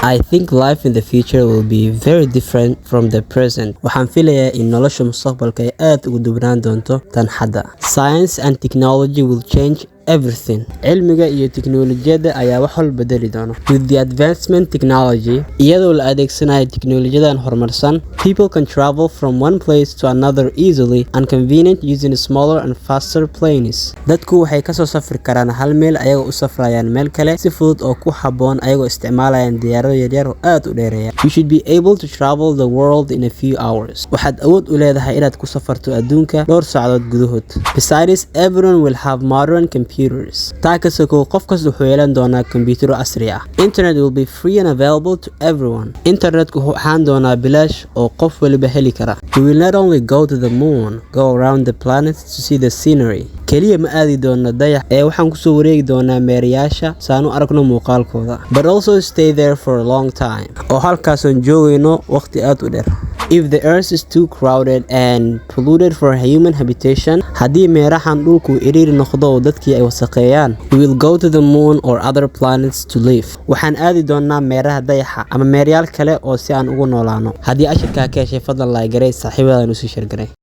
I think life in the future will be very different from the present. Waxaan filayaa in nolosha mustaqbalka ay aad ugu duwanaan doonto tan hadda. Science and technology will change everything. Cilmiga iyo tiknoolajiyada ayaa wax walba bedeli doona. With the advancement technology, iyadoo la adeegsanayo tiknoolajiyadan horumarsan, people can travel from one place to another easily and convenient using smaller and faster planes. Dadku waxay ka soo safri karaan hal meel ayagoo u safrayaan meel kale si fudud oo ku habboon ayagoo isticmaalayaan diyaarado yaryar oo aad u dheereeya. You should be able to travel the world in a few hours. Waxaad awood u leedahay inaad ku safarto adduunka dhowr saacadood gudahood. Besides, everyone will have modern computers. Taa ka sokow qof kasta wuxuu yeelan doonaa kombiyuutaro casri ah. Internet will be free and available to everyone. Internetku wuxuu ahaan doonaa bilaash oo qof waliba heli kara. We will not only go to the moon, go around the planets to see the scenery. Kaliya ma aadi doono dayax waxaan ku soo wareegi doonaa meerayaasha saan u aragno muuqaalkooda. But also stay there for a long time. Oo halkaasaan joogayno waqti aad u dheer. If the earth is too crowded and polluted for human habitation, haddii meerahan dhulku iriiri noqdo oo dadkii ay wasaqeeyaan, we will go to the moon or other planets to live. Waxaan aadi doonaa meeraha dayaxa ama meerayaal kale oo si aan ugu noolaano. Haddii ashirkaa ka heshay fadlan like garee saaxiibadaan u sii share garee.